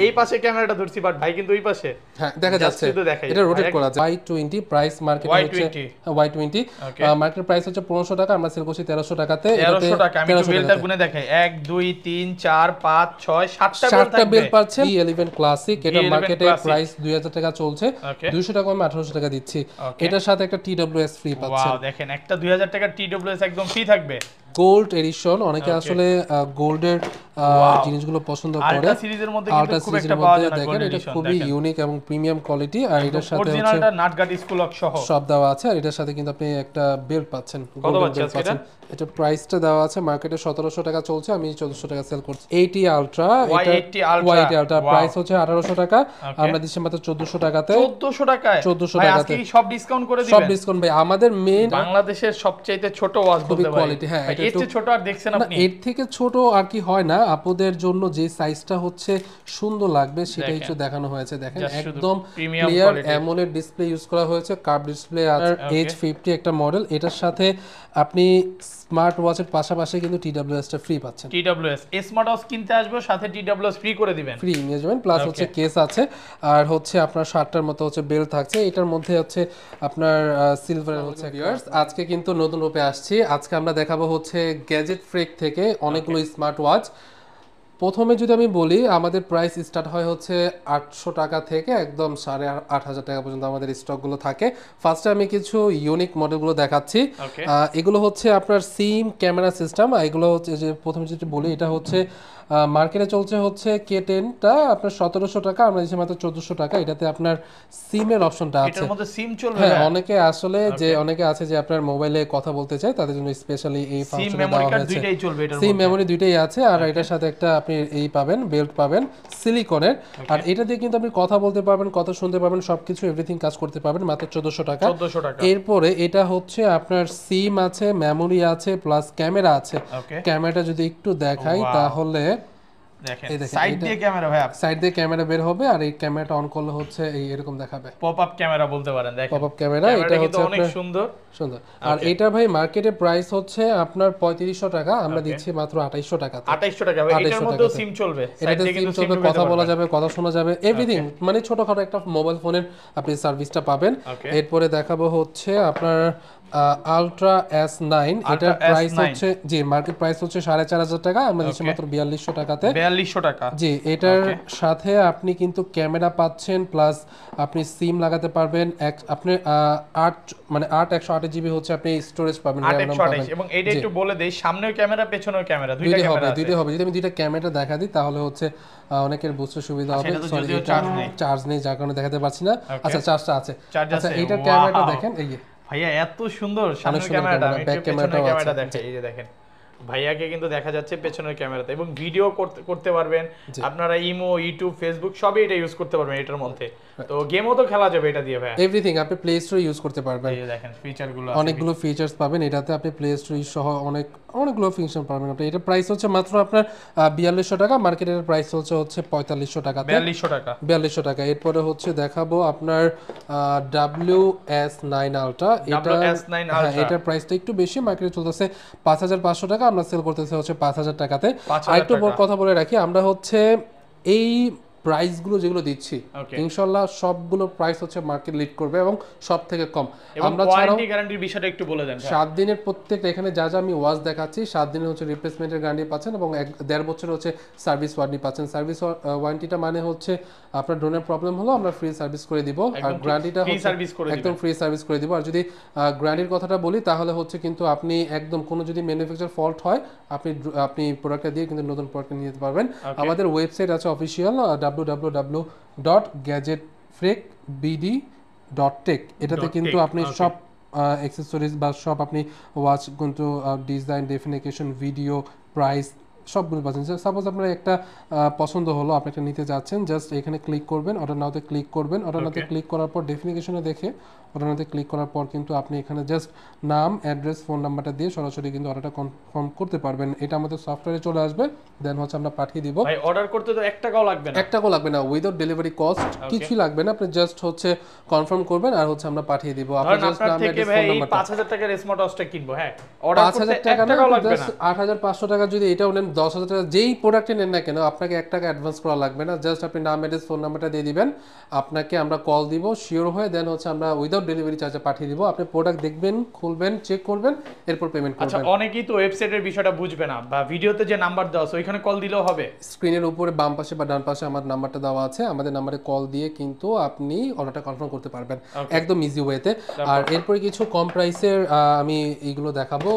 এই পাশে ক্যামেরাটা ধরছি বাট ভাই কিন্তু ওই পাশে। হ্যাঁ দেখা যাচ্ছে, এটা রোটেট করা আছে। Y20 প্রাইস মার্কেটে হচ্ছে Y20 মার্কেট প্রাইস হচ্ছে 1500 টাকা, আমরা সেল করছি 1300 টাকাতে। 1300 টাকা। আমি একটু বেলটা গুনে দেখাই, 1 2 3 4 5 6 7টা বেল বেল পাচ্ছেন। E11 ক্লাসিক, এটা মার্কেটে প্রাইস 2000 টাকা চলছে, 200 টাকা আমি 1800 টাকা দিচ্ছি। এটার সাথে একটা TWS ফ্রি পাচ্ছেন। ওয়াও দেখেন, একটা 2000 টাকা TWS একদম ফ্রি থাকবে। গোল্ড এডিশন, অনেকে আসলে গোল্ডের জিনিসগুলো পছন্দ করে। আলট্রা সিরিজের মধ্যে কিন্তু খুব একটা পাওয়া যায় না, দেখেন এটা খুবই ইউনিক এবং প্রিমিয়াম কোয়ালিটি। আর এটার সাথে হচ্ছে অরিজিনালটা নাটগাট স্কুলক সহ সব দেওয়া আছে। আর এটার সাথে কিন্তু আপনি একটা বেল্ট পাচ্ছেন, গোল্ডেন বেল্ট পাচ্ছেন। এটা প্রাইসটা দেওয়া আছে মার্কেটে 1700 টাকা চলছে, আমি 1400 টাকা সেল করছি। 80 আলট্রা, এটা Y80 আলট্রা প্রাইস হচ্ছে 1800 টাকা, আমরা দিচ্ছি মাত্র 1400 টাকাতে। 1400 টাকায় 1400 ভাই টাকাতে আজকে সব ডিসকাউন্ট করে দিবেন? সব ডিসকাউন্ট ভাই। আমাদের মেইন বাংলাদেশের সবচেয়ে ছোট ওয়াচ বলতে পারি। হ্যাঁ, এর চেয়ে ছোট আর দেখছেন আপনি? এর থেকে ছোট আর কি হয় না। আপুদের জন্য যে সাইজটা হচ্ছে সুন্দর লাগবে সেটাই একটু দেখানো হয়েছে। দেখেন একদম ক্লিয়ার অ্যামোলেড ডিসপ্লে ইউজ করা হয়েছে, কার্ভ ডিসপ্লে আর H50 একটা মডেল। এটার সাথে আপনি স্মার্ট ওয়াচের পাশাপাশি কিন্তু TWS টা ফ্রি পাচ্ছেন। TWS স্মার্ট ওয়াচ কিনতে আসবে, সাথে TWS ফ্রি করে দিবেন, ফ্রি নিয়ে যাবেন। প্লাস হচ্ছে কেস আছে, আর হচ্ছে আপনার 7টার মতো হচ্ছে বেল থাকছে। এটার মধ্যে হচ্ছে আপনার সিলভারের হচ্ছে ভিউয়ার্স। আজকে কিন্তু নতুন রূপে আসছি। আজকে আমরা দেখাবো হচ্ছে গ্যাজেট ফ্রেক থেকে অনেকগুলো স্মার্ট ওয়াচ। প্রথমে যদি আমি বলি, আমাদের প্রাইস স্টার্ট হয় হচ্ছে 800 টাকা থেকে একদম 8500 টাকা পর্যন্ত আমাদের স্টকগুলো থাকে। ফার্স্টে আমি কিছু ইউনিক মডেলগুলো দেখাচ্ছি। এগুলো হচ্ছে আপনার সিম ক্যামেরা সিস্টেম। এগুলো হচ্ছে যে প্রথমে যেটা বলি, এটা হচ্ছে মার্কেটে চলছে হচ্ছে K10টা আপনার 1700 টাকা, আমরা দিচ্ছি মাত্র 1400 টাকা। এটাতে আপনার সিমের অপশনটা আছে। এটার মধ্যে সিম চলবে? হ্যাঁ, অনেকে আসলে যে অনেকে আছে যে আপনার মোবাইলে কথা বলতে চায়, তাদের জন্য স্পেশালি এই ফাংশনটা দেওয়া হয়েছে। দুইটাই চলবে এটার মধ্যে? সিম মেমরি দুইটাই আছে। আর এটার সাথে একটা আপনি এই পাবেন, বেল্ট পাবেন সিলিকনের। আর এটা দিয়ে কিন্তু আপনি কথা বলতে পারবেন, কথা শুনতে পারবেন, সবকিছু এভরিথিং কাজ করতে পারবেন মাত্র 1400 টাকা। এরপরে এটা হচ্ছে আপনার সিম আছে, মেমরি আছে, প্লাস ক্যামেরা আছে। ক্যামেরাটা যদি একটু দেখাই তাহলে দেখেন সাইড দিয়ে ক্যামেরা, ভাই সাইড দিয়ে ক্যামেরা বের হবে। আর এই ক্যামেরাটা অন করলে হচ্ছে এই এরকম দেখাবে, পপ আপ ক্যামেরা বলতে পারেন। দেখেন পপ আপ ক্যামেরা, এটা হচ্ছে অনেক সুন্দর সুন্দর। আর এটা ভাই মার্কেটে প্রাইস হচ্ছে আপনার 3500 টাকা, আমরা দিচ্ছি মাত্র 2800 টাকা। 2800 টাকা। এটার মধ্যেও সিম চলবে, সাইড দিয়ে কিন্তু চলবে, কথা বলা যাবে, কথা শোনা যাবে, এভরিথিং। মানে ছোটখাটো একটা মোবাইল ফোনের আপনি সার্ভিসটা পাবেন। এরপরে দেখাবো হচ্ছে আপনার আলট্রা S9। এটার প্রাইস হচ্ছে জি মার্কেট প্রাইস হচ্ছে 4500 টাকা, আমরা দিচ্ছি মাত্র 4200 টাকাতে। 4200 টাকা জি। এটার সাথে আপনি কিন্তু ক্যামেরা পাচ্ছেন, প্লাস আপনি সিম লাগাতে পারবেন। আপনি 128 জিবি হচ্ছে আপনি স্টোরেজ পাবেন, RAM পাবেন। এবং এটা একটু বলে দেই, সামনেও ক্যামেরা পেছনেও ক্যামেরা, দুইটা ক্যামেরা আছে। দুইটা হবে। যদি আমি দুইটা ক্যামেরা দেখা দিই তাহলে হচ্ছে অনেকের বুঝতে সুবিধা হবে। সরি, এটা চার্জ নেই যার কারণে দেখাতে পারছি না। আচ্ছা, চার্জটা আছে। আচ্ছা, এটা ক্যামেরাটা দেখেন, এই যে ভাইয়া এত সুন্দর সামনের ক্যামেরাটা। আমি একটু পেছনের ক্যামেরাটা দেখাই, এই যে দেখেন ভাইয়াকে কিন্তু দেখা যাচ্ছে পেছনের ক্যামেরাতে, এবং ভিডিও করতে পারবেন আপনারা। ইমো, ইউটিউব, ফেসবুক সবই এটা ইউজ করতে পারবেন এটার মধ্যে। তো গেমও তো খেলা যাবে এটা দিয়ে ভাই। এভরিথিং আপনি প্লে স্টোরে ইউজ করতে পারবেন। এই দেখেন ফিচারগুলো, অনেকগুলো ফিচারস পাবেন এটাতে। আপনি প্লে স্টোর সহ অনেকগুলো ফাংশন পাবেন আপনি। এটা প্রাইস হচ্ছে মাত্র আপনার 4200 টাকা, মার্কেটের প্রাইস হচ্ছে 4500 টাকা। 4200 টাকা। এরপরে হচ্ছে দেখাবো আপনার WS9 আলট্রা। এটার প্রাইসটা একটু বেশি, মার্কেটে চলতেছে 5500 টাকা, আমরা সেল করতেছে হচ্ছে 5000 টাকাতে। আরেকটু কথা বলে রাখি, আমরা হচ্ছে এই প্রাইসগুলো যেগুলো দিচ্ছি ইনশাআল্লাহ সবগুলো প্রাইস হচ্ছে মার্কেট লিড করবে এবং সব থেকে কম। আমরা ওয়ারেন্টি গ্যারান্টির বিষয়টা একটু বলে দেন। 7 দিনের প্রত্যেকটা, এখানে যা যা আমি ওয়াচ দেখাচ্ছি 7 দিনের হচ্ছে রিপ্লেসমেন্টের গ্যারান্টি পাচ্ছেন, এবং 1.5 বছর হচ্ছে সার্ভিস ওয়ারেন্টি পাচ্ছেন। সার্ভিস ওয়ারেন্টিটা মানে হচ্ছে আপনার ড্রোনের প্রবলেম হলো আমরা ফ্রি সার্ভিস করে দিব, আর গ্যারান্টিটা একদম ফ্রি সার্ভিস করে দিব। আর যদি গ্যারান্টির কথাটা বলি তাহলে হচ্ছে কিন্তু আপনি একদম কোনো যদি ম্যানুফ্যাকচার ফল্ট হয় আপনি প্রোডাক্টটা দিয়ে কিন্তু নতুন প্রোডাক্ট নিয়ে যেতে পারবেন। আমাদের ওয়েবসাইট আছে অফিসিয়াল www.gadgetfreakbd.tech। এটাতে কিন্তু আপনি সব অ্যাক্সেসরিজ বা সব আপনি ওয়াচ কিন্তু ডিজাইন, ডেফিনিকেশন, ভিডিও, প্রাইস সবগুলো পাচ্ছেন। সাপোজ আপনার একটা পছন্দ হলো, আপনি একটা নিতে যাচ্ছেন, জাস্ট এখানে ক্লিক করবেন, অর্ডার নাওতে ক্লিক করবেন। অর্ডার নাওতে ক্লিক করার পর ডেফিনিকেশনে দেখে অর্ডার নাওতে ক্লিক করার পর কিন্তু আপনি এখানে জাস্ট নাম, অ্যাড্রেস, ফোন নাম্বারটা দিয়ে সরাসরি কিন্তু অর্ডারটা কনফার্ম করতে পারবেন। এটা আমাদের সফটওয়্যারে চলে আসবে, দেন হচ্ছে আমরা পাঠিয়ে দিব। ভাই অর্ডার করতে তো 1 টাকাও লাগবে না? 1 টাকাও লাগবে না, উইদাউট ডেলিভারি কস্ট কিছুই লাগবে না। আপনি জাস্ট হচ্ছে কনফার্ম করবেন আর হচ্ছে আমরা পাঠিয়ে দিব। আপনি জাস্ট নাম, অ্যাড্রেস, ফোন নাম্বার। 5000 টাকার স্মার্ট ওয়াচটা কিনবো, হ্যাঁ অর্ডার করতে 1 টাকাও লাগবে না। 8500 টাকা যদি এটাও নেন 10,000 টাকা যেই প্রোডাক্টে নেন না কেন আপনাকে 1 টাকা অ্যাডভান্স করা লাগবে না, জাস্ট আপনি নাম অ্যাড্রেস ফোন নাম্বারটা দিয়ে দিবেন, আপনাকে আমরা কল দিব, শিওর হয়ে দেন হচ্ছে আমরা উইদাউট ডেলিভারি চার্জে পাঠিয়ে দিব। আপনি প্রোডাক্ট দেখবেন, খুলবেন, চেক করবেন, এরপর পেমেন্ট করবেন। আচ্ছা, অনেকেই তো ওয়েবসাইটের বিষয়টা বুঝবে না, বা ভিডিওতে যে নাম্বার দেওয়া আছে ওইখানে কল দিলেও হবে? স্ক্রিনের উপরে বাম পাশে বা ডান পাশে আমার নাম্বারটা দেওয়া আছে, আমাদের নাম্বারে কল দিয়ে কিন্তু আপনি অর্ডারটা কনফার্ম করতে পারবেন একদম ইজি ওয়েতে। আর এরপরে কিছু কম প্রাইসের আমি এইগুলো দেখাবো।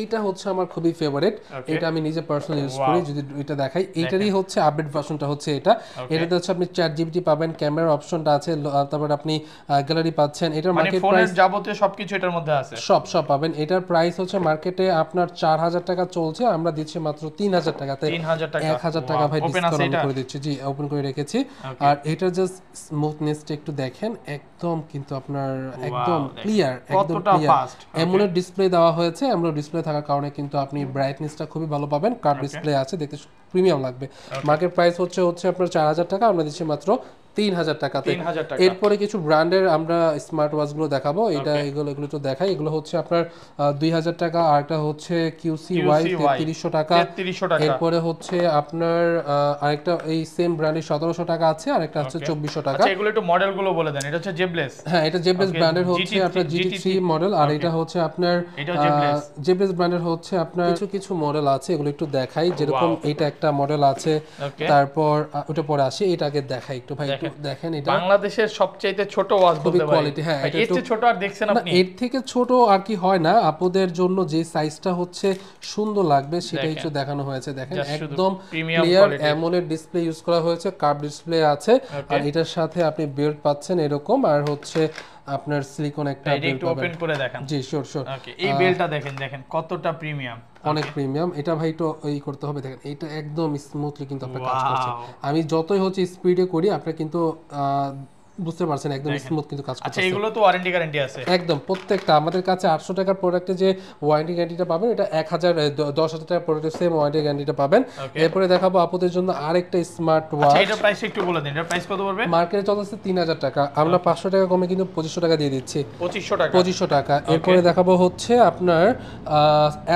এইটা হচ্ছে আমার খুবই ফেভারিট, এটা আমি নিজে পার্সোনালি ইউজ করি। যদি এটা দেখাই, এইটারই হচ্ছে আপডেট ভার্সনটা হচ্ছে এটা। এটাতে হচ্ছে আপনি চ্যাট জিপিটি পাবেন, ক্যামেরার অপশনটা আছে, তারপর আপনি গ্যালারি পাচ্ছেন। এটার মার্কেট প্রাইস যাবতীয় সবকিছু এটার মধ্যে আছে, সব পাবেন। এটার প্রাইস হচ্ছে মার্কেটে আপনার 4,000 টাকা চলছে, আমরা দিচ্ছি মাত্র 3,000 টাকাতে। 1,000 টাকা ভাই ডিসকাউন্ট করে দিচ্ছি। জি, ওপেন করে রেখেছি। আর এটা জাস্ট স্মুথনেসটা একটু দেখেন, একদম কিন্তু আপনার একদম ক্লিয়ার, একদম ক্লিয়ার। অ্যামোলেড ডিসপ্লে দেওয়া হয়েছে, অ্যামোলেড ডিসপ্লে থাকার কারণে কিন্তু আপনি ব্রাইটনেসটা খুবই ভালো পাবেন। কার্ভ ডিসপ্লে আছে, দেখতে প্রিমিয়াম লাগবে। মার্কেট প্রাইস হচ্ছে আপনার 4,000 টাকা, আমরা দিচ্ছি মাত্র 3,000 টাকাতে। এরপরে কিছু ব্র্যান্ডের আমরা স্মার্ট ওয়াচগুলো দেখাবো। এগুলো তো দেখাই। এগুলো হচ্ছে আপনার 2,000 টাকা, আর একটা হচ্ছে QCY 3300 টাকা। এরপরে হচ্ছে আপনার আরেকটা এই সেম ব্র্যান্ডের 1700 টাকা আছে, আর একটা হচ্ছে 2400 টাকা। আচ্ছা, এগুলো একটু মডেলগুলো বলে দেন। এটা হচ্ছে জেবলেস। হ্যাঁ, এটা জেবলেস ব্র্যান্ডের হচ্ছে আপনার GT3 মডেল, আর এটা হচ্ছে আপনার জেবলেস ব্র্যান্ডের হচ্ছে আপনার কিছু মডেল আছে, এগুলো একটু দেখাই। যেরকম এটা একটা মডেল আছে, তারপর ওটা পরে আসে, এটা আগে দেখাই একটু ভাই। দেখেন, এটা বাংলাদেশের সবচেয়ে ছোট ওয়াচ বলতে পারি। কোয়ালিটি, হ্যাঁ, এটা একটু ছোট। আর দেখছেন আপনি, এর থেকে ছোট আর কি হয় না। আপুদের জন্য যে সাইজটা হচ্ছে সুন্দর লাগবে সেটাই একটু দেখানো হয়েছে। দেখেন, একদম ক্লিয়ার অ্যামোলেড ডিসপ্লে ইউজ করা হয়েছে, কার্ভ ডিসপ্লে আছে, আর এটার সাথে আপনি বেল্ট পাচ্ছেন এরকম, আর হচ্ছে আপনার সিলিকন একটা বেল্ট পাবেন। ওপেন করে দেখান। জি, শিওর। ওকে, এই বেল্টটা দেখেন কতটা প্রিমিয়াম, অনেক প্রিমিয়াম। এটা ভাই তো এই করতে হবে, দেখেন এটা একদম স্মুথলি কিন্তু আপনার কাজ করছে। আমি যতই হচ্ছে স্পিডে করি, আপনার কিন্তু বুঝতে পারছেন একদম স্মুথ কিন্তু কাজ করছে। আচ্ছা, এগুলো তো ওয়ারেন্টি গ্যারান্টি আছে একদম প্রত্যেকটা। আমাদের কাছে 800 টাকার প্রোডাক্টে যে ওয়ারেন্টি গ্যারান্টিটা পাবেন, এটা 10,000 টাকার প্রোডাক্টে সেম ওয়ারেন্টি গ্যারান্টিটা পাবেন। এরপরে দেখাবো আপনাদের জন্য আরেকটা স্মার্ট ওয়াচ। আচ্ছা, এটার প্রাইস একটু বলে দিন। এটার প্রাইস কত পড়বে? মার্কেটে চলছে 3,000 টাকা, আমরা 500 টাকা কমে কিন্তু 2500 টাকা দিয়ে দিচ্ছি। 2500 টাকা। এরপরে দেখাবো হচ্ছে আপনার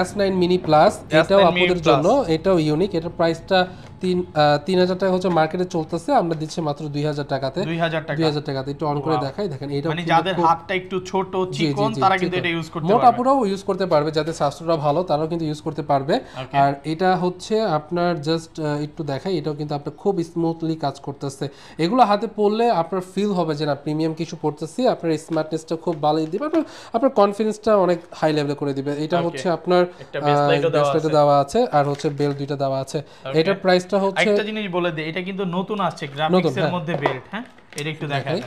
S9 মিনি প্লাস, এটাও আপনাদের জন্য, এটাও ইউনিক। এটার প্রাইসটা 3,000 টাকা হচ্ছে মার্কেটে চলতেছে, আমরা দিচ্ছি মাত্র 2,000 টাকাতে। 2,000 টাকাতে। একটু অন করে দেখাই, দেখেন এটা মানে যাদের হাতটা একটু ছোট চিকন তারা কিন্তু এটা ইউজ করতে পারবে। মোটাপুরাও ইউজ করতে পারবে, যাদের স্বাস্থ্যটা ভালো তারাও কিন্তু ইউজ করতে পারবে। আর এটা হচ্ছে আপনার জাস্ট একটু দেখাই, এটাও কিন্তু আপনার খুব স্মুথলি কাজ করতেছে। এগুলো হাতে পড়লে আপনার ফিল হবে যে না প্রিমিয়াম কিছু পড়তেছি, আপনার স্মার্টনেসটা খুব ভালো দিবে, আপনার কনফিডেন্সটা অনেক হাই লেভেলে করে দিবে। এটা হচ্ছে আপনার ব্রেসলেটও দেওয়া আছে, আর হচ্ছে বেল্ট দুইটা দেওয়া আছে। এটার প্রাইস একটা জিনিস বলে দেই, এটা কিন্তু নতুন আসছে গ্রাফিক্সের মধ্যে বেল্ট। হ্যাঁ, এটা একটু দেখাই।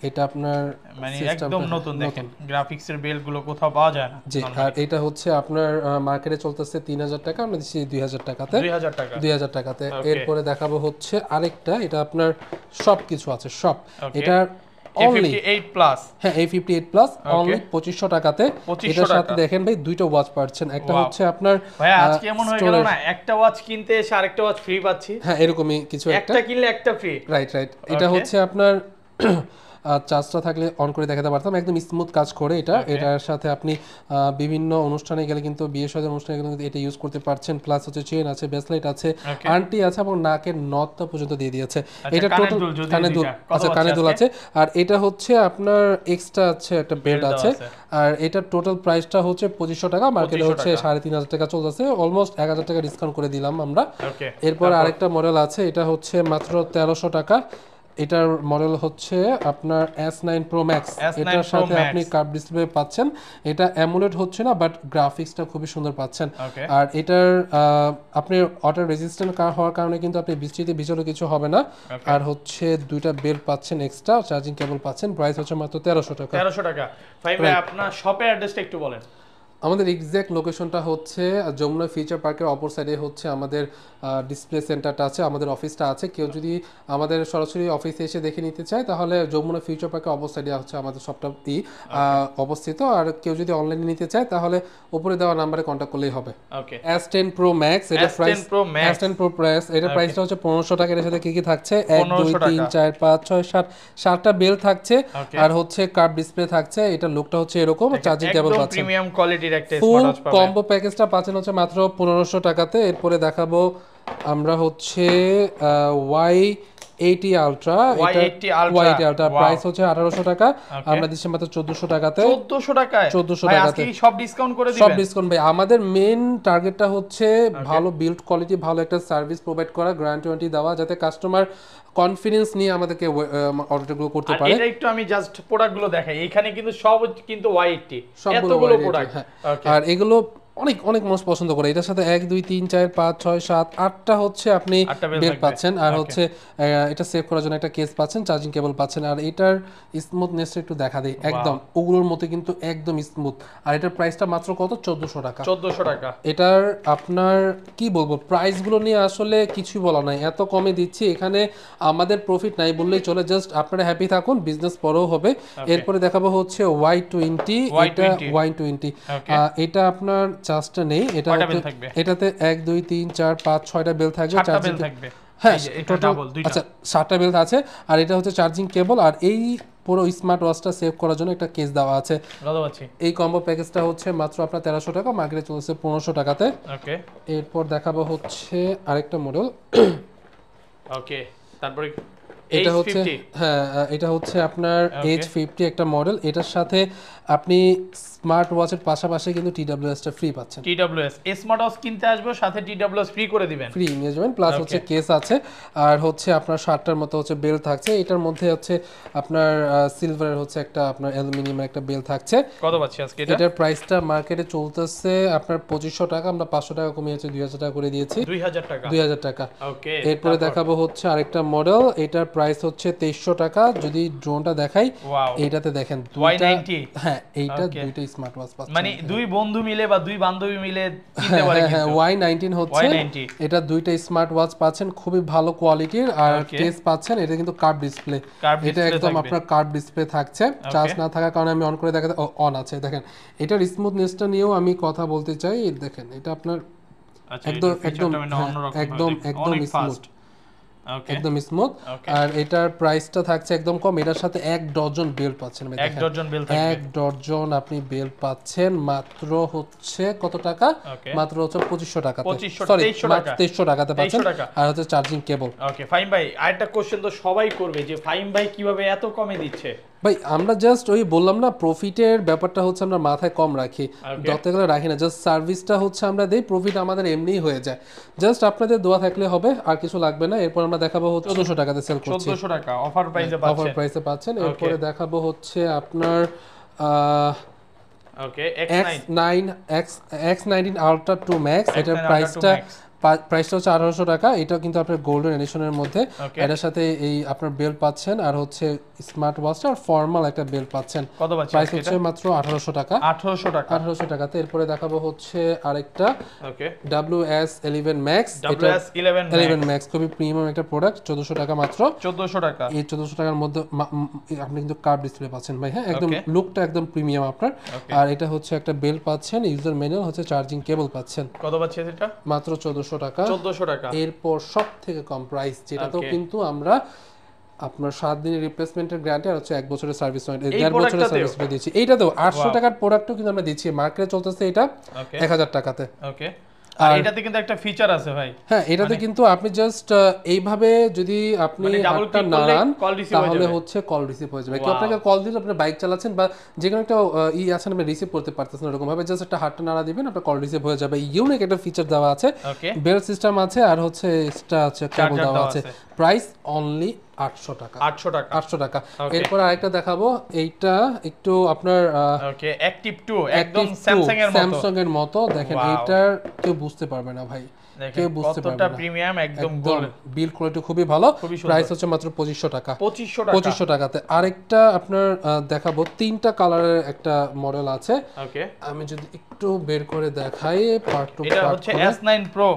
এটা আপনার মানে একদম নতুন, দেখেন গ্রাফিক্সের বেল্ট গুলো কোথাও পাওয়া যায় না। জি, আর এটা হচ্ছে আপনার মার্কেটে চলতেছে 3,000 টাকা, আমরা দিচ্ছি 2,000 টাকাতে। 2,000 টাকাতে। এরপরে দেখাবো হচ্ছে আরেকটা, এটা আপনার সবকিছু আছে সব। এটা A58 প্লাস, হ্যাঁ A58 প্লাস অনলি 2500 টাকাতে। এটার সাথে দেখেন ভাই দুইটা ওয়াচ পাচ্ছেন, একটা হচ্ছে আপনার ভাই আজকে এমন হয়ে গেল না একটা ওয়াচ কিনতে এসে আরেকটা ওয়াচ ফ্রি পাচ্ছি। হ্যাঁ, এরকমই কিছু একটা কিনলে একটা ফ্রি। রাইট। এটা হচ্ছে আপনার চার্জটা থাকলে অন করে দেখাতে পারতাম, একদম স্মুথ কাজ করে এটা। এটার সাথে আপনি বিভিন্ন অনুষ্ঠানে গেলে কিন্তু বিয়ে শাদীর অনুষ্ঠানে গেলে এটা ইউজ করতে পারছেন। প্লাস হচ্ছে চেন আছে, ব্রেসলেট আছে, আন্টি আছে, এবং নাকের নথটা পর্যন্ত দিয়ে দিয়েছে। এটা টোটাল কানে দুল আছে। আর এটা হচ্ছে আপনার এক্সট্রা আছে একটা বেল্ট আছে। আর এটা টোটাল প্রাইসটা হচ্ছে 2500 টাকা, মার্কেটে হচ্ছে 3,500 টাকা চলতেছে, অলমোস্ট 1,000 টাকা ডিসকাউন্ট করে দিলাম আমরা। এরপর আরেকটা মডেল আছে, এটা হচ্ছে মাত্র 1,300 টাকা। এটার মডেল হচ্ছে আপনার S9 Pro Max। এটার সাথে আপনি কার্ভ ডিসপ্লে পাচ্ছেন। এটা অ্যামোলেড হচ্ছে না, বাট গ্রাফিক্সটা খুবই সুন্দর পাচ্ছেন। আর এটার আপনি ওয়াটার রেজিস্ট্যান্ট হওয়ার কারণে কিন্তু আপনি বৃষ্টিতে ভিজলে কিছু হবে না। আর হচ্ছে দুইটা বেল্ট পাচ্ছেন, এক্সট্রা চার্জিং কেবল পাচ্ছেন। প্রাইস হচ্ছে মাত্র 1,300 টাকা। 1,300 টাকা। ভাই আপনার শপের অ্যাড্রেসটা একটু বলেন। আমাদের এক্সাক্ট লোকেশনটা হচ্ছে যমুনা ফিউচার পার্কের অপর সাইডে হচ্ছে আমাদের ডিসপ্লে সেন্টারটা আছে, আমাদের অফিসটা আছে। কেউ যদি আমাদের সরাসরি অফিসে এসে দেখে নিতে চায় তাহলে যমুনা ফিউচার পার্কের অপর সাইডে হচ্ছে আমাদের সবটা অবস্থিত। আর কেউ যদি অনলাইনে নিতে চায় তাহলে উপরে দেওয়া নাম্বারে কন্ট্যাক্ট করলেই হবে। S10 Pro Max, এটা প্রাইস S10 Pro Max, এটা প্রাইসটা হচ্ছে 1,500 টাকা। এর সাথে কি কি থাকছে? 1 2 3 4 5 6 7 7টা বেল থাকছে, আর হচ্ছে কার্ভ ডিসপ্লে থাকছে। এটা লুকটা হচ্ছে এরকম, চার্জিং কেবল পাচ্ছেন। প্রিমিয়াম কোয়ালিটি কোয়ালিটির একটা ফুল স্মার্টওয়াচ পাবেন। কম্বো প্যাকেজটা পাচ্ছেন হচ্ছে মাত্র 1500 টাকাতে। এরপরে দেখাবো আমরা হচ্ছে Y80 আলট্রা। এটা Y80 Ultra, Y80 ultra wow. Price হচ্ছে 1800 টাকা, Okay. আমরা দিচ্ছি মাত্র 1400 টাকাতে। 1400 টাকায় 1400 ভাই, টাকাতে আজকে কি সব ডিসকাউন্ট করে সব দিবেন? ডিসকাউন্ট ভাই। আমাদের মেন টার্গেটটা হচ্ছে ভালো বিল্ড কোয়ালিটি, ভালো একটা সার্ভিস প্রোভাইড করা, গ্যারান্টি ওয়ারেন্টি দেওয়া, যাতে কাস্টমার কনফিডেন্স নিয়ে আমাদেরকে অর্ডারগুলো করতে আর পারে। এটা একটু আমি জাস্ট প্রোডাক্টগুলো দেখাই, এখানে কিন্তু সব কিন্তু Y80 সবগুলো এতগুলো Y80, প্রোডাক্ট। হ্যাঁ। ওকে, আর এগুলো অনেক অনেক মানুষ পছন্দ করে। এটার সাথে 1 2 3 4 5 6 7 8টা হচ্ছে আপনি আটটা bell বেল থাকবে। পাচ্ছেন। আর Okay. হচ্ছে এটা সেভ করার জন্য একটা কেস পাচ্ছেন, চার্জিং কেবল পাচ্ছেন। আর এটার স্মুথনেসটা একটু দেখা দেই, একদম ওগুলোর মতো কিন্তু একদম স্মুথ। আর এটার প্রাইসটা মাত্র কত? 1400 টাকা। 1400 টাকা। এটার আপনার কি বলবো, প্রাইসগুলো নিয়ে আসলে কিছুই বলা নাই, এত কমে দিচ্ছি। এখানে আমাদের প্রফিট নাই বললেই চলে, জাস্ট আপনারা হ্যাপি থাকুন, বিজনেস পরেও হবে। এরপরে দেখাবো হচ্ছে Y20। এটা Y20, এটা আপনার চার্জটা নেই। এটা এটাতে 1 2 3 4 5 6টা বেল থাকবে, চার্জিং থাকবে। হ্যাঁ এটা টোটাল ডাবল দুইটা। আচ্ছা 7টা বেল আছে। আর এটা হচ্ছে চার্জিং কেবল। আর এই পুরো স্মার্ট ওয়াচটা সেভ করার জন্য একটা কেস দেওয়া আছে। এই কম্বো প্যাকেজটা হচ্ছে মাত্র আপনার 1300 টাকা, মার্কেটে চলছে 1500 টাকাতে। ওকে, এরপর দেখাবো হচ্ছে আরেকটা মডেল। ওকে, তারপরে এটা হচ্ছে H50। হ্যাঁ, এটা হচ্ছে আপনার H50 একটা মডেল। এটার সাথে আপনি স্মার্ট ওয়াচের পাশাপাশি কিন্তু TWS টা ফ্রি পাচ্ছেন। TWS স্মার্ট ওয়াচ কিনতে আসবে, সাথে TWS ফ্রি করে দিবেন, ফ্রি নিয়ে যাবেন। প্লাস হচ্ছে কেস আছে। আর হচ্ছে আপনার 7টার মতো হচ্ছে বেল থাকছে। এটার মধ্যে হচ্ছে আপনার সিলভারের হচ্ছে একটা, আপনার অ্যালুমিনিয়ামের একটা বেল থাকছে। কত পাচ্ছি আজকে এটা? এটার প্রাইসটা মার্কেটে চলতেছে আপনার 2500 টাকা, আমরা 500 টাকা কমিয়েছি, 2000 টাকা করে দিয়েছি। 2000 টাকা। 2000 টাকা। ওকে, এরপরে দেখাবো হচ্ছে আরেকটা মডেল। এটার প্রাইস হচ্ছে 2300 টাকা। যদি ড্রোনটা দেখাই, এইটাতে দেখেন Y90। হ্যাঁ, এইটা দুইটা স্মার্ট ওয়াচ পাচ্ছেন, মানে দুই বন্ধু মিলে বা দুই বান্ধবী মিলে কিনতে পারে কিন্তু। হ্যাঁ, Y19 হচ্ছে। এটা দুইটা স্মার্ট ওয়াচ পাচ্ছেন, খুবই ভালো কোয়ালিটির। আর কেস পাচ্ছেন। এটা কিন্তু কার্ভ ডিসপ্লে, এটা একদম আপনার কার্ভ ডিসপ্লে থাকছে। চার্জ না থাকার কারণে আমি অন করে দেখাতে, অন আছে দেখেন। এটার স্মুথনেসটা নিয়েও আমি কথা বলতে চাই। দেখেন এটা আপনার একদম একদম একদম একদম স্মুথ, একদম স্মুথ। আর এটার প্রাইসটা থাকছে একদম কম। এটার সাথে 1 ডজন বেল পাচ্ছেন। এক ডজন বেল থাকবে। 1 ডজন আপনি বেল পাচ্ছেন মাত্র হচ্ছে কত টাকা? মাত্র হচ্ছে 2500 টাকাতে, সরি 2300 টাকাতে পাচ্ছেন। আর হচ্ছে চার্জিং কেবল। ওকে ফাহিম ভাই, আরেকটা কোশ্চেন তো সবাই করবে যে ফাহিম ভাই কিভাবে এত কমে দিচ্ছে? ভাই আমরা জাস্ট ওই বললাম না, প্রফিটের ব্যাপারটা হচ্ছে আমরা মাথায় কম রাখি, ধরতে গেলে রাখি না। জাস্ট সার্ভিসটা হচ্ছে আমরা দেই, প্রফিট আমাদের এমনিই হয়ে যায়। জাস্ট আপনাদের দোয়া থাকলে হবে, আর কিছু লাগবে না। এরপর আমরা দেখাবো হচ্ছে 1400 টাকাতে সেল করছি। 1400 টাকা অফার প্রাইসে পাচ্ছেন। অফার প্রাইসে পাচ্ছেন। এরপরে দেখাবো হচ্ছে আপনার ওকে X19 Ultra 2 Max। এটার প্রাইসটা হচ্ছে 1800 টাকা। এটা কিন্তু আপনার গোল্ডেন এডিশনের মধ্যে। এটার সাথে এই আপনার বেল পাচ্ছেন, আর হচ্ছে স্মার্ট ওয়াচটা, আর ফর্মাল একটা বেল পাচ্ছেন। কত পাচ্ছেন? প্রাইস হচ্ছে মাত্র 1800 টাকা। 1800 টাকাতে। এরপরে দেখাবো হচ্ছে আরেকটা ওকে WS11 Max। WS11 Max খুবই প্রিমিয়াম একটা প্রোডাক্ট, 1400 টাকা মাত্র। 1400 টাকা। এই 1400 টাকার মধ্যে আপনি কিন্তু কার্ভ ডিসপ্লে পাচ্ছেন ভাই। হ্যাঁ, একদম লুকটা একদম প্রিমিয়াম আপনার। আর এটা হচ্ছে একটা বেল পাচ্ছেন, ইউজার ম্যানুয়াল, হচ্ছে চার্জিং কেবল পাচ্ছেন। কত পাচ্ছেন এটা? মাত্র 1400 টাকা। 1400 টাকা। এরপর সব থেকে কম প্রাইস, যেটা তো কিন্তু আমরা আপনার 7 দিনের রিপ্লেসমেন্টের গ্যারান্টি, আর হচ্ছে 1 বছরের সার্ভিস ওয়ারেন্টি, 1.5 বছরের সার্ভিস ওয়ারেন্টি দিচ্ছি। এইটা তো 800 টাকার প্রোডাক্টও কিন্তু আমরা দিচ্ছি। মার্কেটে চলতেছে এটা 1000 টাকাতে। ওকে, আর এটাতে কিন্তু একটা ফিচার আছে ভাই। হ্যাঁ, এটাতে কিন্তু আপনি জাস্ট এইভাবে যদি আপনি হাতটা নাড়ান, তাহলে হচ্ছে কল রিসিভ হয়ে যাবে। কেউ আপনাকে কল দিলে, আপনি বাইক চালাচ্ছেন বা যে কোনো একটা আছেন, আপনি রিসিভ করতে পারতেছেন, এরকম ভাবে জাস্ট একটা হাতটা নাড়া দিবেন, আপনার কল রিসিভ হয়ে যাবে। ইউনিক একটা ফিচার দেওয়া আছে, বেল সিস্টেম আছে, আর হচ্ছে এক্সট্রা আছে কেবল দেওয়া আছে। প্রাইস অনলি 800 টাকা। 800 টাকা। এরপর আরেকটা দেখাবো। এইটা একটু আপনার ওকে, অ্যাক্টিভ 2 একদম স্যামসাং এর মতো। দেখেন এইটার কেউ বুঝতে পারবে না ভাই, কেউ বুঝতে পারবে না। কতটা প্রিমিয়াম, একদম গোল্ড, বিল্ড কোয়ালিটি খুবই ভালো। প্রাইস হচ্ছে মাত্র 2500 টাকা। 2500 টাকাতে। আরেকটা আপনার দেখাবো, 3টা কালারের একটা মডেল আছে। ওকে, আমি যদি একটু বের করে দেখাই পার্ট টু এটা হচ্ছে S9 Pro।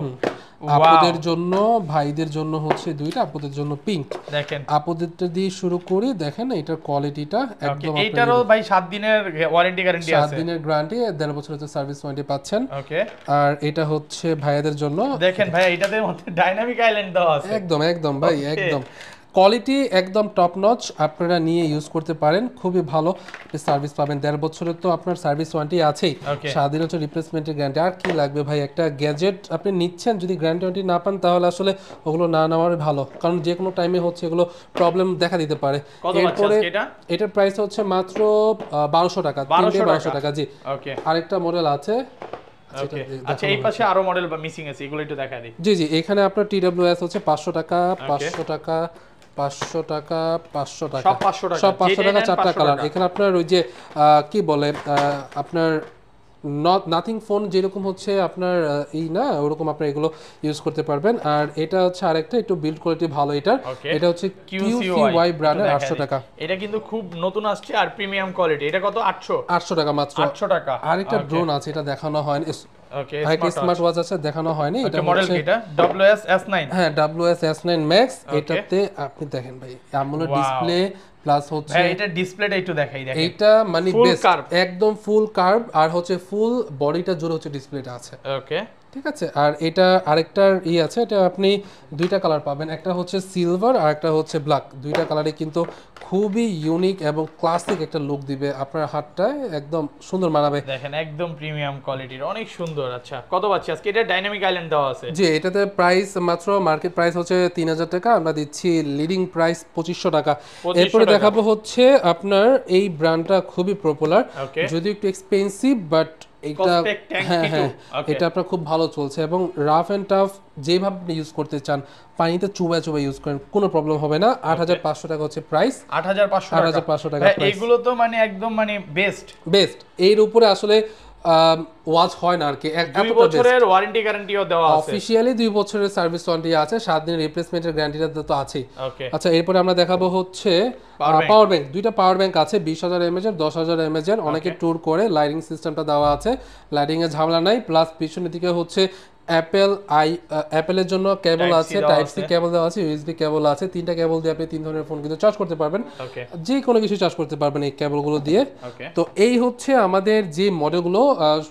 আপুদের জন্য, ভাইদের জন্য হচ্ছে দুইটা, আপুদের জন্য পিঙ্ক। দেখেন আপুদেরটা দিয়ে শুরু করি। দেখেন এটার কোয়ালিটিটা একদম, এইটারও ভাই 7 দিনের ওয়ারেন্টি গ্যারান্টি আছে। 7 দিনের গ্যারান্টি, 1.5 বছরের সার্ভিস ওয়ারেন্টি পাচ্ছেন। ওকে, আর এটা হচ্ছে ভাইয়াদের জন্য। দেখেন ভাই, এটাতে মধ্যে ডাইনামিক আইল্যান্ড দেওয়া আছে। একদম একদম ভাই, একদম কোয়ালিটি একদম টপ নচ, আপনারা নিয়ে ইউজ করতে পারেন, খুবই ভালো সার্ভিস পাবেন। 1.5 বছরের তো আপনার সার্ভিস ওয়ারেন্টি আছেই, 7 দিন হচ্ছে রিপ্লেসমেন্টের গ্যারান্টি। আর কি লাগবে ভাই, একটা গ্যাজেট আপনি নিচ্ছেন, যদি গ্যারান্টি ওয়ারেন্টি না পান তাহলে আসলে ওগুলো না নেওয়ার ভালো, কারণ যে কোনো টাইমে হচ্ছে এগুলো প্রবলেম দেখা দিতে পারে। এরপরে এটার প্রাইস হচ্ছে মাত্র 1200 টাকা, 1200 টাকা। জি, আরেকটা মডেল আছে। আচ্ছা, এই পাশে আরো মডেল বা মিসিং আছে, এগুলো একটু দেখা দিই। জি জি, এখানে আপনার TWS হচ্ছে 500 টাকা, 500 টাকা, 500 টাকা, 500 টাকা, সব 500 টাকা, 4টা কালার। এখানে আপনার ওই যে কি বলে আপনার নাথিং ফোন যেরকম হচ্ছে আপনার এই না, ওরকম আপনার এগুলো ইউজ করতে পারবেন। আর এটা হচ্ছে আরেকটা একটু বিল্ড কোয়ালিটি ভালো, এটা হচ্ছে QCY ব্র্যান্ডের 800 টাকা। এটা কিন্তু খুব নতুন আসছে আর প্রিমিয়াম কোয়ালিটি। এটা কত? 800 টাকা মাত্র, 800 টাকা। আরেকটা ড্রোন আছে, এটা দেখানো হয়নি। ওকে, স্মার্ট ওয়াচ আছে, দেখানো হয়নি। এটা মডেল কি? এটা WS S9। হ্যাঁ, WS S9 Max। এটাতে আপনি দেখেন ভাই, AMOLED ডিসপ্লে প্লাস হচ্ছে এটা ডিসপ্লেটা একটু দেখাই। দেখেন এটা মানে বেস্ট, একদম ফুল কার্ভ, আর হচ্ছে ফুল বডিটা জুড়ে হচ্ছে ডিসপ্লেটা আছে। ওকে, ঠিক আছে। আর এটা আরেকটার আছে, এটা আপনি দুইটা কালার পাবেন, একটা হচ্ছে সিলভার আর একটা হচ্ছে ব্ল্যাক। দুইটা কালারই কিন্তু খুবই ইউনিক এবং ক্লাসিক একটা লুক দিবে, আপনার হাতটায় একদম সুন্দর মানাবে। দেখেন একদম প্রিমিয়াম কোয়ালিটির, অনেক সুন্দর। আচ্ছা, কত পাচ্ছি আজকে? এটা ডাইনামিক আইল্যান্ড দেওয়া আছে। জি, এটাতে প্রাইস মাত্র মার্কেট প্রাইস হচ্ছে 3000 টাকা, আমরা দিচ্ছি লিডিং প্রাইস 2500 টাকা। এরপরে দেখাবো হচ্ছে আপনার এই ব্র্যান্ডটা খুবই পপুলার, যদিও একটু এক্সপেন্সিভ, বাট এটা এটা আপনার খুব ভালো চলছে এবং রাফ এন্ড টাফ যেভাবে আপনি ইউজ করতে চান, পানিতে চুবায় চুবায় ইউজ করেন, কোনো প্রবলেম হবে না। 8500 টাকা হচ্ছে প্রাইস। 8500 টাকা। এইগুলো তো মানে একদম মানে বেস্ট। এর উপরে আসলে ওয়াচ হয় না আর কি। 2 বছরের ওয়ারেন্টি গ্যারান্টিও দেওয়া আছে, অফিশিয়ালি 2 বছরের সার্ভিস ওয়ারেন্টি আছে, 7 দিনের রিপ্লেসমেন্টের গ্যারান্টিটা তো আছেই। আচ্ছা, এরপরে আমরা দেখাবো হচ্ছে পাওয়ার ব্যাংক। দুইটা পাওয়ার ব্যাংক আছে, 20000 mAh এর, 10000 mAh এর। অনেকে ট্যুর করে, লাইটিং সিস্টেমটা দেওয়া আছে, লাইটিং এর ঝামেলা নাই। প্লাস পিছনের দিকে হচ্ছে অ্যাপেলের জন্য কেবল আছে, টাইপ সি কেবল দেওয়া আছে, ইউএসবি কেবল আছে। 3টা কেবল দিয়ে আপনি 3 ধরনের ফোন কিন্তু চার্জ করতে পারবেন, যে কোনো কিছু চার্জ করতে পারবেন এই কেবলগুলো দিয়ে। তো এই হচ্ছে আমাদের যে মডেলগুলো,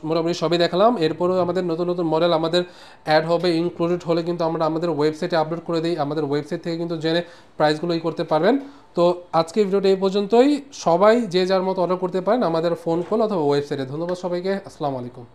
মোটামুটি সবই দেখালাম। এরপরেও আমাদের নতুন নতুন মডেল আমাদের অ্যাড হবে, ইনক্লুডেড হলে কিন্তু আমরা আমাদের ওয়েবসাইটে আপলোড করে দিই। আমাদের ওয়েবসাইট থেকে কিন্তু জেনে প্রাইসগুলোই করতে পারবেন। তো আজকে ভিডিওটা এই পর্যন্তই। সবাই যে যার মতো অর্ডার করতে পারেন আমাদের ফোন কল অথবা ওয়েবসাইটে। ধন্যবাদ সবাইকে, আসসালামু আলাইকুম।